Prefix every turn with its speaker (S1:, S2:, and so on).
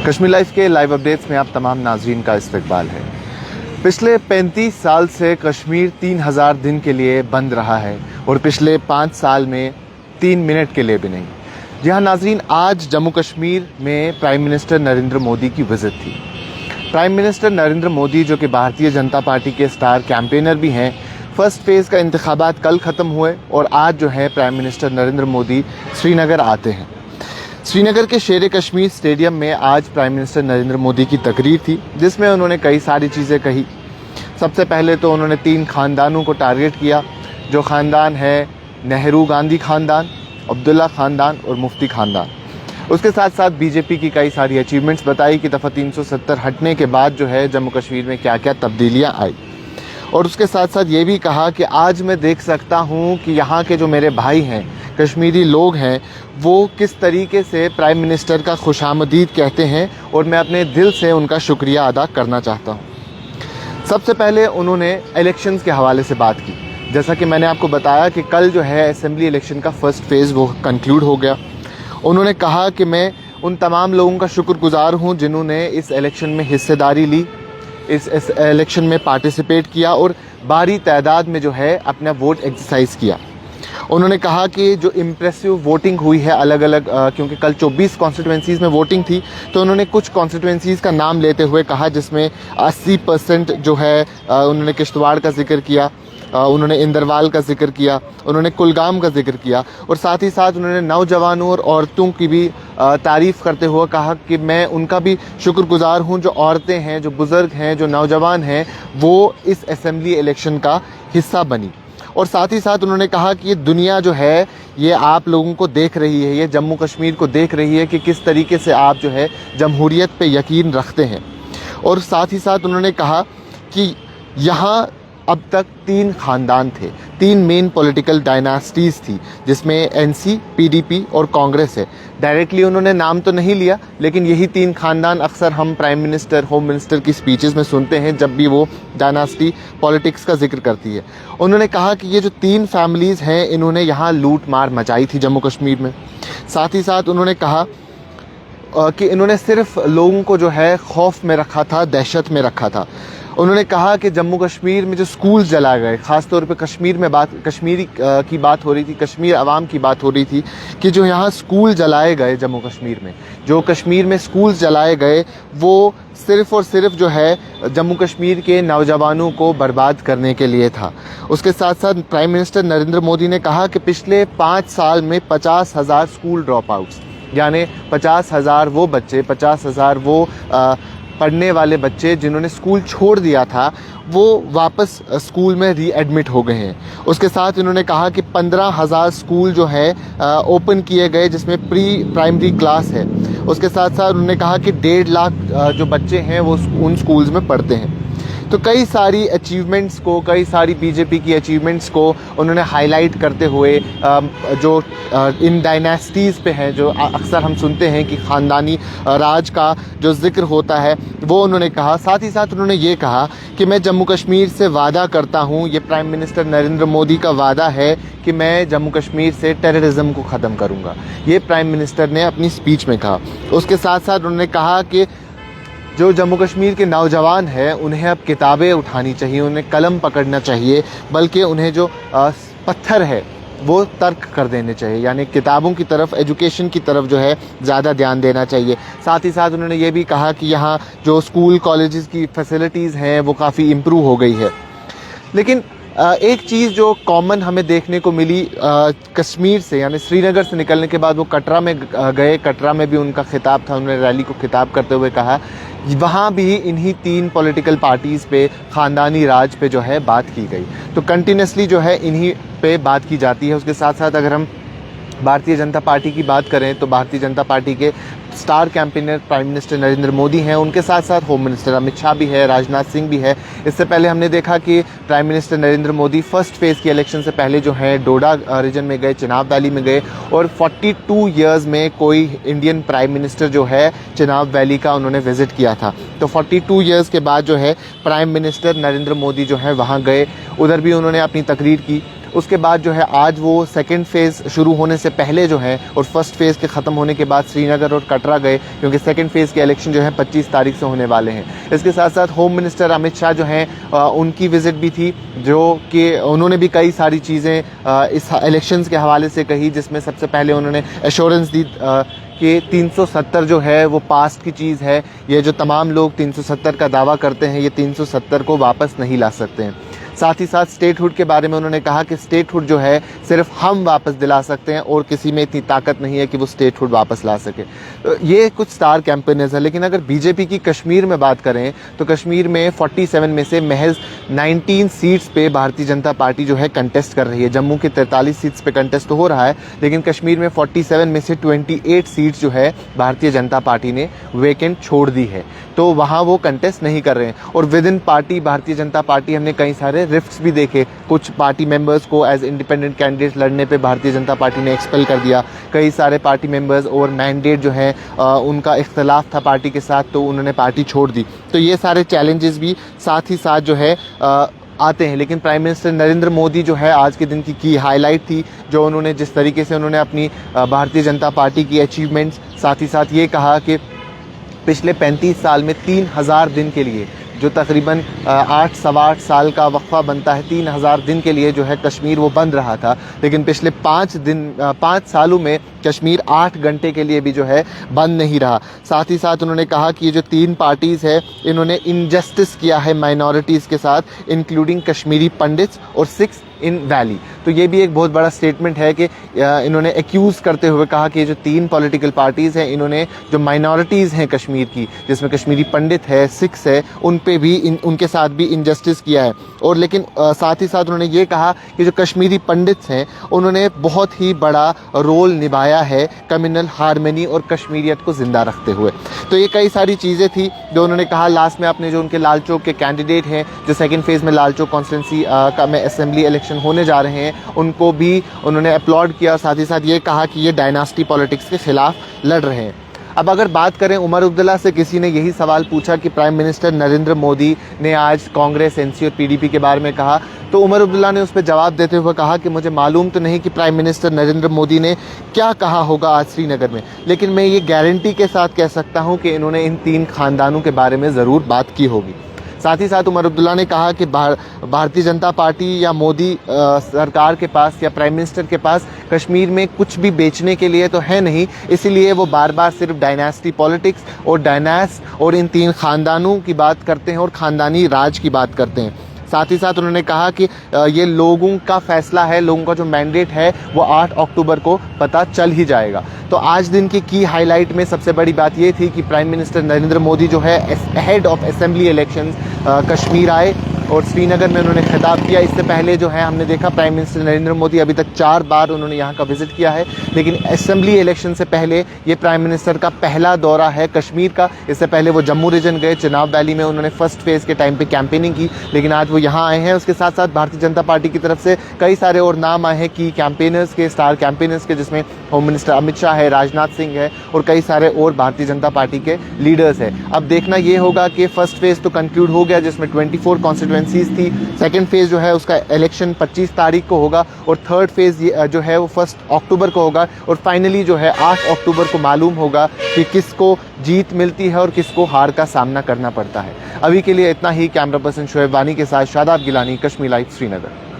S1: Kashmir live के live updates में आप तमाम नाजरीन का इस्तकबाल है। पिछले 35 साल से कश्मीर 3000 दिन के लिए बंद रहा है और पिछले 5 साल में 3 मिनट के लिए भी नहीं। जी हाँ नाजरीन, आज जम्मू कश्मीर में प्राइम मिनिस्टर नरेंद्र मोदी की विज़िट थी। प्राइम मिनिस्टर नरेंद्र मोदी जो कि भारतीय जनता पार्टी के स्टार कैंपेनर भी हैं, फर्स्ट फेज़ का इंतखाबात कल ख़त्म हुए और आज जो है प्राइम मिनिस्टर नरेंद्र मोदी श्रीनगर आते हैं। श्रीनगर के शेर कश्मीर स्टेडियम में आज प्राइम मिनिस्टर नरेंद्र मोदी की तकरीर थी, जिसमें उन्होंने कई सारी चीज़ें कही। सबसे पहले तो उन्होंने 3 ख़ानदानों को टारगेट किया, जो ख़ानदान है नेहरू गांधी ख़ानदान, अब्दुल्ला ख़ानदान और मुफ्ती ख़ानदान। उसके साथ साथ बीजेपी की कई सारी अचीवमेंट्स बताई कि दफ़ा 370 हटने के बाद जो है जम्मू कश्मीर में क्या क्या तब्दीलियाँ आई। और उसके साथ साथ ये भी कहा कि आज मैं देख सकता हूँ कि यहाँ के जो मेरे भाई हैं, कश्मीरी लोग हैं, वो किस तरीके से प्राइम मिनिस्टर का खुशामदीद कहते हैं और मैं अपने दिल से उनका शुक्रिया अदा करना चाहता हूँ। सबसे पहले उन्होंने इलेक्शंस के हवाले से बात की। जैसा कि मैंने आपको बताया कि कल जो है असेंबली इलेक्शन का फ़र्स्ट फेज़ वो कंक्लूड हो गया। उन्होंने कहा कि मैं उन तमाम लोगों का शुक्रगुज़ार हूँ जिन्होंने इस इलेक्शन में हिस्सेदारी ली, इस इलेक्शन में पार्टिसिपेट किया और भारी तादाद में जो है अपना वोट एक्सरसाइज किया। उन्होंने कहा कि जो इम्प्रेसिव वोटिंग हुई है अलग अलग, क्योंकि कल 24 कॉन्स्टिट्यूंसीज़ में वोटिंग थी, तो उन्होंने कुछ कॉन्स्टिट्यूंसीज़ का नाम लेते हुए कहा जिसमें 80% जो है उन्होंने किश्तवाड़ का जिक्र किया, उन्होंने इंदरवाल का जिक्र किया, उन्होंने कुलगाम का जिक्र किया और साथ ही साथ उन्होंने नौजवानों और औरतों की भी तारीफ़ करते हुए कहा कि मैं उनका भी शुक्रगुज़ार हूं, जो औरतें हैं, जो बुज़ुर्ग हैं, जो नौजवान हैं, वो इस असेंबली इलेक्शन का हिस्सा बनी। और साथ ही साथ उन्होंने कहा कि ये दुनिया जो है ये आप लोगों को देख रही है, ये जम्मू कश्मीर को देख रही है कि किस तरीके से आप जो है जमहूरियत पे यकीन रखते हैं। और साथ ही साथ उन्होंने कहा कि यहाँ अब तक 3 ख़ानदान थे, 3 मेन पॉलिटिकल डायनास्टीज़ थी, जिसमें एनसी, पीडीपी और कांग्रेस है। डायरेक्टली उन्होंने नाम तो नहीं लिया, लेकिन यही 3 ख़ानदान अक्सर हम प्राइम मिनिस्टर, होम मिनिस्टर की स्पीचेस में सुनते हैं जब भी वो डायनास्टी पॉलिटिक्स का जिक्र करती है। उन्होंने कहा कि ये जो 3 फैमिलीज़ हैं, इन्होंने यहाँ लूट मार मचाई थी जम्मू कश्मीर में। साथ ही साथ उन्होंने कहा कि इन्होंने सिर्फ लोगों को जो है खौफ में रखा था, दहशत में रखा था। उन्होंने कहा कि जम्मू कश्मीर में जो स्कूल जला गए, ख़ास तौर पे कश्मीरी की बात हो रही थी, कश्मीर अवाम की बात हो रही थी कि जो यहाँ स्कूल जलाए गए जम्मू कश्मीर में, जो कश्मीर में स्कूल जलाए गए, वो सिर्फ़ और सिर्फ जो है जम्मू कश्मीर के नौजवानों को बर्बाद करने के लिए था। उसके साथ साथ प्राइम मिनिस्टर नरेंद्र मोदी ने कहा कि पिछले 5 साल में 50,000 स्कूल ड्रॉप आउट्स, यानी 50,000 वो बच्चे, 50,000 वो पढ़ने वाले बच्चे जिन्होंने स्कूल छोड़ दिया था, वो वापस स्कूल में रीएडमिट हो गए हैं। उसके साथ इन्होंने कहा कि 15,000 स्कूल जो है ओपन किए गए, जिसमें प्री प्राइमरी क्लास है। उसके साथ साथ उन्होंने कहा कि 1.5 लाख जो बच्चे हैं वो उन स्कूल्स में पढ़ते हैं। तो कई सारी अचीवमेंट्स को, कई सारी बीजेपी की अचीवमेंट्स को उन्होंने हाईलाइट करते हुए जो इन डायनेस्टीज़ पे हैं, जो अक्सर हम सुनते हैं कि ख़ानदानी राज का जो ज़िक्र होता है, वो उन्होंने कहा। साथ ही साथ उन्होंने ये कहा कि मैं जम्मू कश्मीर से वादा करता हूँ, ये प्राइम मिनिस्टर नरेंद्र मोदी का वादा है कि मैं जम्मू कश्मीर से टेररिज्म को ख़त्म करूँगा। ये प्राइम मिनिस्टर ने अपनी स्पीच में कहा। उसके साथ साथ उन्होंने कहा कि जो जम्मू कश्मीर के नौजवान हैं, उन्हें अब किताबें उठानी चाहिए, उन्हें कलम पकड़ना चाहिए, बल्कि उन्हें जो पत्थर है वो तर्क कर देने चाहिए, यानी किताबों की तरफ, एजुकेशन की तरफ जो है ज़्यादा ध्यान देना चाहिए। साथ ही साथ उन्होंने ये भी कहा कि यहाँ जो स्कूल कॉलेजेस की फैसिलिटीज़ हैं वो काफ़ी इम्प्रूव हो गई है। लेकिन एक चीज़ जो कॉमन हमें देखने को मिली कश्मीर से, यानी श्रीनगर से निकलने के बाद वो कटरा में गए। कटरा में भी उनका खिताब था, उन्होंने रैली को खिताब करते हुए कहा, वहाँ भी इन्हीं 3 पॉलिटिकल पार्टीज़ पे, ख़ानदानी राज पे जो है बात की गई। तो कंटिन्यूसली जो है इन्हीं पे बात की जाती है। उसके साथ साथ अगर हम भारतीय जनता पार्टी की बात करें तो भारतीय जनता पार्टी के star campaigner prime minister Narendra Modi हैं, उनके साथ साथ होम मिनिस्टर अमित शाह भी है, राजनाथ सिंह भी है। इससे पहले हमने देखा कि prime minister Narendra Modi first phase की इलेक्शन से पहले जो है डोडा रीजन में गए, चिनाब वैली में गए, और 42 ईयर्स में कोई इंडियन प्राइम मिनिस्टर जो है चिनाब वैली का उन्होंने विज़िट किया था। तो 42 ईयर्स के बाद जो है प्राइम मिनिस्टर नरेंद्र मोदी जो है वहाँ गए, उधर भी उन्होंने अपनी तकरीर की। उसके बाद जो है आज वो सेकंड फेज़ शुरू होने से पहले जो है और फर्स्ट फेज़ के ख़त्म होने के बाद श्रीनगर और कटरा गए, क्योंकि सेकंड फेज़ के इलेक्शन जो है 25 तारीख से होने वाले हैं। इसके साथ साथ होम मिनिस्टर अमित शाह जो हैं उनकी विज़िट भी थी, जो कि उन्होंने भी कई सारी चीज़ें इस इलेक्शंस के हवाले से कही, जिसमें सबसे पहले उन्होंने एश्योरेंस दी कि 370 जो है वो पास्ट की चीज़ है। ये जो तमाम लोग 370 का दावा करते हैं, ये 370 को वापस नहीं ला सकते हैं। साथ ही साथ स्टेटहुड के बारे में उन्होंने कहा कि स्टेटहुड जो है सिर्फ हम वापस दिला सकते हैं और किसी में इतनी ताकत नहीं है कि वो स्टेटहुड वापस ला सके। तो ये कुछ स्टार कैंपेनर्स है। लेकिन अगर बीजेपी की कश्मीर में बात करें तो कश्मीर में 47 में से महज 19 सीट्स पे भारतीय जनता पार्टी जो है कंटेस्ट कर रही है। जम्मू के 43 सीट्स पे कंटेस्ट तो हो रहा है, लेकिन कश्मीर में 47 में से 28 सीट्स जो है भारतीय जनता पार्टी ने वेकेंट छोड़ दी है, तो वहाँ वो कंटेस्ट नहीं कर रहे हैं। और with in party Bharatiya Janata party हमने कई सारे रिफ्ट्स भी देखे। कुछ पार्टी मेंबर्स को एज इंडिपेंडेंट कैंडिडेट लड़ने पे भारतीय जनता पार्टी ने एक्सपेल कर दिया। कई सारे पार्टी मेंबर्स और मैंडेट जो है उनका इख्तलाफ था पार्टी के साथ, तो उन्होंने पार्टी छोड़ दी। तो ये सारे चैलेंजेस भी साथ ही साथ जो है आते हैं। लेकिन प्राइम मिनिस्टर नरेंद्र मोदी जो है आज के दिन की हाईलाइट थी, जो उन्होंने जिस तरीके से उन्होंने अपनी भारतीय जनता पार्टी की अचीवमेंट्स, साथ ही साथ ये कहा कि पिछले 35 साल में 3000 दिन के लिए, जो तकरीबन 8 सवा 8 साल का वक्फा बनता है, 3000 दिन के लिए जो है कश्मीर वो बंद रहा था। लेकिन पिछले 5 सालों में कश्मीर 8 घंटे के लिए भी जो है बंद नहीं रहा। साथ ही साथ उन्होंने कहा कि ये जो 3 पार्टीज़ है इन्होंने इनजस्टिस किया है माइनॉरिटीज़ के साथ, इंक्लूडिंग कश्मीरी पंडित्स और सिख्स इन वैली। तो ये भी एक बहुत बड़ा स्टेटमेंट है कि इन्होंने एक्यूज़ करते हुए कहा कि ये जो 3 पॉलिटिकल पार्टीज़ हैं इन्होंने जो माइनॉरिटीज़ हैं कश्मीर की, जिसमें कश्मीरी पंडित है, सिख्स है, उन पे भी उनके साथ भी इनजस्टिस किया है। और लेकिन साथ ही साथ उन्होंने ये कहा कि जो कश्मीरी पंडित्स हैं उन्होंने बहुत ही बड़ा रोल निभाया है कम्युनल हारमनी और कश्मीरियत को ज़िंदा रखते हुए। तो ये कई सारी चीज़ें थी जो उन्होंने कहा। लास्ट में आपने जो उनके लाल चौक के कैंडिडेट हैं, जो सेकेंड फेज़ में लाल चौक कॉन्स्टिट्यूंसी का में असेंबली इलेक्शन होने जा रहे हैं, उनको भी उन्होंने अपलॉड किया और साथ ही साथ ये कहा कि ये डायनास्टी पॉलिटिक्स के खिलाफ लड़ रहे हैं। अब अगर बात करें उमर अब्दुल्ला से, किसी ने यही सवाल पूछा कि प्राइम मिनिस्टर नरेंद्र मोदी ने आज कांग्रेस, एनसी और पीडीपी के बारे में कहा, तो उमर अब्दुल्ला ने उस पर जवाब देते हुए कहा कि मुझे मालूम तो नहीं कि प्राइम मिनिस्टर नरेंद्र मोदी ने क्या कहा होगा आज श्रीनगर में, लेकिन मैं ये गारंटी के साथ कह सकता हूँ कि इन्होंने इन 3 खानदानों के बारे में ज़रूर बात की होगी। साथ ही साथ उमर अब्दुल्ला ने कहा कि भारतीय जनता पार्टी या मोदी सरकार के पास या प्राइम मिनिस्टर के पास कश्मीर में कुछ भी बेचने के लिए तो है नहीं, इसीलिए वो बार बार सिर्फ डायनास्टी पॉलिटिक्स और इन 3 खानदानों की बात करते हैं और ख़ानदानी राज की बात करते हैं। साथ ही साथ उन्होंने कहा कि ये लोगों का फैसला है, लोगों का जो मैंडेट है वो 8 अक्टूबर को पता चल ही जाएगा। तो आज दिन की हाईलाइट में सबसे बड़ी बात ये थी कि प्राइम मिनिस्टर नरेंद्र मोदी जो है head of assembly elections Kashmir आए और श्रीनगर में उन्होंने खिताब किया। इससे पहले जो है हमने देखा प्राइम मिनिस्टर नरेंद्र मोदी अभी तक 4 बार उन्होंने यहाँ का विजिट किया है, लेकिन असेंबली इलेक्शन से पहले ये प्राइम मिनिस्टर का पहला दौरा है कश्मीर का। इससे पहले वो जम्मू रीजन गए, चिनाब वैली में उन्होंने फर्स्ट फेज़ के टाइम पे कैंपेनिंग की, लेकिन आज वो यहाँ आए हैं। उसके साथ साथ भारतीय जनता पार्टी की तरफ से कई सारे और नाम आए हैं कि कैंपेनर्स के, स्टार कैंपेनर्स के, जिसमें होम मिनिस्टर अमित शाह है, राजनाथ सिंह है और कई सारे और भारतीय जनता पार्टी के लीडर्स हैं। अब देखना ये होगा कि फर्स्ट फेज़ तो कंक्लूड हो गया जिसमें 24 कॉन्स्टिट्यूएंसीज थी। सेकंड फेज़ जो है उसका इलेक्शन 25 तारीख को होगा और थर्ड फेज़ जो है वो 1 अक्टूबर को होगा और फाइनली जो है 8 अक्टूबर को मालूम होगा कि किसको जीत मिलती है और किसको हार का सामना करना पड़ता है। अभी के लिए इतना ही। कैमरा पर्सन शोएब वानी के साथ शादाब गिलानी, कश्मीर लाइव, श्रीनगर।